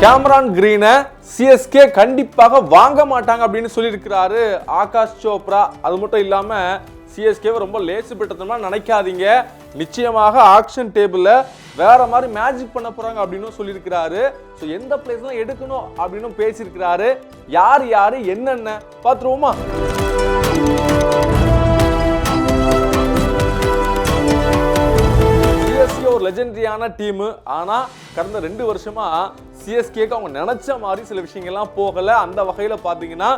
கேமரான் கிரீனை CSK கண்டிப்பாக வாங்க மாட்டாங்க அப்படின்னு சொல்லியிருக்கிறாரு ஆகாஷ் சோப்ரா. அது மட்டும் இல்லாம சிஎஸ்கேவை ரொம்ப லேசு பெற்றதுமா நினைக்காதீங்க, நிச்சயமாக ஆக்ஷன் டேபிள்ல வேற மாதிரி மேஜிக் பண்ண போறாங்க அப்படின்னு சொல்லியிருக்கிறாரு. ஸோ எந்த பிளேஸ்லாம் எடுக்கணும் அப்படின்னு பேசியிருக்கிறாரு. யார் யாரு என்னென்ன பார்த்துருவோமா? சிஎஸ்கே ஒரு லெஜெண்டரியான டீம். ஆனா கடந்த 2 வருஷமா சிஎஸ்கேக்கு அவங்க நினைச்ச மாதிரி சில விஷயங்கள்லாம் போகல. அந்த வகையில பாத்தீங்கன்னா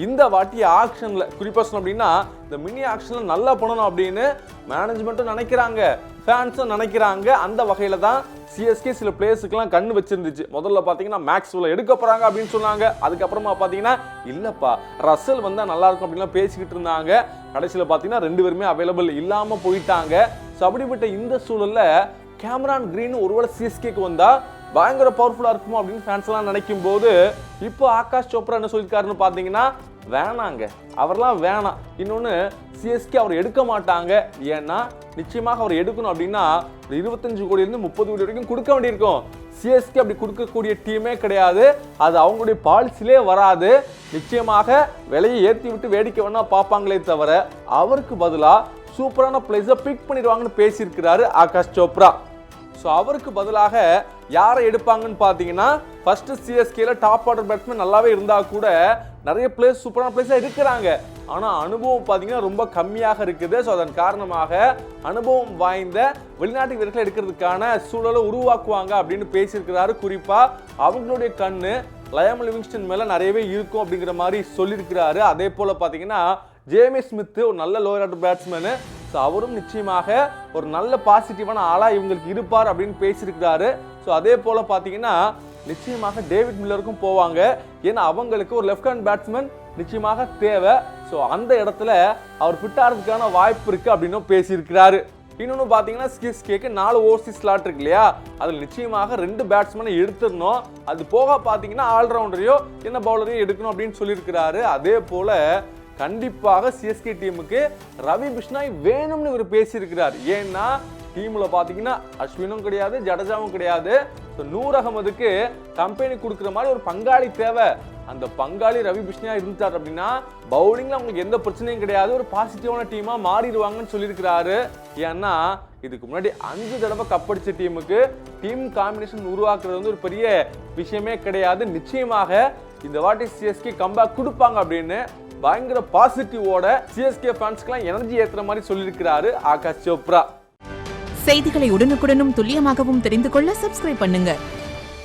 இந்த வாட்டி ஆக்ஷன்ல குறிப்பா சொன்னோம் அப்படின்னா இந்த மினி ஆக்ஷன்ல நல்லா பண்ணணும் அப்படின்னு மேனேஜ்மெண்ட்டும் நினைக்கிறாங்க, ஃபேன்ஸும் நினைக்கிறாங்க. அந்த வகையில தான் சிஎஸ்கே சில பிளேயர்ஸுக்கெல்லாம் கண்ணு வச்சிருந்துச்சு. முதல்ல பாத்தீங்கன்னா மேக்ஸ்வெல் எடுக்க போறாங்க அப்படின்னு சொன்னாங்க. அதுக்கப்புறமா பாத்தீங்கன்னா இல்லப்பா ரசல் வந்தா நல்லா இருக்கும் அப்படின்னு பேசிக்கிட்டு இருந்தாங்க. கடைசியில் பாத்தீங்கன்னா 2 பேருமே அவைலபிள் இல்லாம போயிட்டாங்க. ஸோ அப்படிப்பட்ட இந்த சூழல்ல கேமரான் கிரீன் ஒருவேளை சிஎஸ்கேக்கு வந்தா பயங்கர பவர்ஃபுல்லா இருக்குமோ அப்படின்னு ஃபேன்ஸ் எல்லாம் நினைக்கும் போது இப்போ ஆகாஷ் சோப்ரா என்ன சொல்லியிருக்காருன்னு பாத்தீங்கன்னா வேணாங்க, அவர்லாம் வேணாம். இன்னொன்னு சிஎஸ்கே அவர் எடுக்க மாட்டாங்க. ஏன்னா நிச்சயமாக அவர் எடுக்கணும் அப்படின்னா 25 கோடியிலிருந்து 30 கோடி வரைக்கும் கொடுக்க வேண்டியிருக்கும். சிஎஸ்கே அப்படி கொடுக்கக்கூடிய டீமே கிடையாது. அது அவங்களுடைய பாலிசிலே வராது. நிச்சயமாக விலையை ஏற்றி விட்டு வேடிக்கை வேணா பார்ப்பாங்களே தவிர அவருக்கு பதிலா சூப்பரான பிளேஸை பிக் பண்ணிடுவாங்கன்னு பேசியிருக்கிறாரு ஆகாஷ் சோப்ரா. ஸோ அவருக்கு பதிலாக யாரை எடுப்பாங்கன்னு பார்த்தீங்கன்னா ஃபர்ஸ்ட் சிஎஸ்கேல டாப் ஆர்டர் பேட்ஸ்மேன் நல்லாவே இருந்தா கூட நிறைய பிளேஸ் சூப்பரான பிளேஸாக இருக்கிறாங்க. ஆனால் அனுபவம் பார்த்தீங்கன்னா ரொம்ப கம்மியாக இருக்குது. ஸோ அதன் காரணமாக அனுபவம் வாய்ந்த வெளிநாட்டு வீரர்களை எடுக்கிறதுக்கான சூழலை உருவாக்குவாங்க அப்படின்னு பேசியிருக்கிறாரு. குறிப்பாக அவங்களுடைய கண்ணு லயம் லிவிங்ஸ்டன் மேலே நிறையவே இருக்கும் அப்படிங்கிற மாதிரி சொல்லியிருக்கிறாரு. அதே போல் பார்த்தீங்கன்னா ஜேமி ஸ்மித் ஒரு நல்ல லோயர் ஆர்டர் பேட்ஸ்மேனு. ஸோ அவரும் நிச்சயமாக ஒரு நல்ல பாசிட்டிவான ஆளாக இவங்களுக்கு இருப்பார் அப்படின்னு பேசியிருக்கிறாரு. ஸோ அதே போல் பார்த்தீங்கன்னா நிச்சயமாக டேவிட் மில்லருக்கும் போவாங்க. ஏன்னா அவங்களுக்கு ஒரு லெஃப்ட் ஹேண்ட் பேட்ஸ்மேன் நிச்சயமாக தேவை. ஸோ அந்த இடத்துல அவர் ஃபிட் ஆகிறதுக்கான வாய்ப்பு இருக்குது அப்படின்னும் பேசியிருக்கிறாரு. இன்னொன்று பார்த்தீங்கன்னா சிஎஸ்கேக்கு 4 ஓவர்சீஸ் ஸ்லாட் இருக்கு இல்லையா, அதில் நிச்சயமாக 2 பேட்ஸ்மேனை எடுத்துடணும். அது போக பார்த்தீங்கன்னா ஆல்ரவுண்டரையோ என்ன பவுலரையோ எடுக்கணும் அப்படின்னு சொல்லியிருக்கிறாரு. அதே போல் கண்டிப்பாக சிஎஸ்கே டீமுக்கு ரவி பிஷ்னாய் வேணும்னு இவர் பேசியிருக்கிறார். ஏன்னா டீம்ல பாத்தீங்கன்னா அஸ்வினும் கிடையாது, ஜடேஜாவும் கிடையாது. நூர் அகமதுக்கு கம்பெனி கொடுக்குற மாதிரி ஒரு பங்காளி தேவை. அந்த பங்காளி ரவி பிஷ்னாய் இருந்தார் அப்படின்னா பவுலிங்ல அவங்களுக்கு எந்த பிரச்சனையும் கிடையாது, ஒரு பாசிட்டிவான டீமா மாறிடுவாங்கன்னு சொல்லியிருக்கிறாரு. ஏன்னா இதுக்கு முன்னாடி 5 தடவை கப்படிச்ச டீமுக்கு டீம் காம்பினேஷன் உருவாக்குறது வந்து ஒரு பெரிய விஷயமே கிடையாது. நிச்சயமாக இந்த வாட்டி சிஎஸ்கே கம்பேக் கொடுப்பாங்க அப்படின்னு பயங்கர பாசிட்டிவோட சிஎஸ்கே ஃபேன்ஸ்க்குலாம் எனர்ஜி ஏத்துற மாதிரி சொல்லியிருக்கிறாரு ஆகாஷ் சோப்ரா. செய்திகளை உடனுக்குடனும் துல்லியமாகவும் தெரிந்து கொள்ள சப்ஸ்கிரைப் பண்ணுங்க.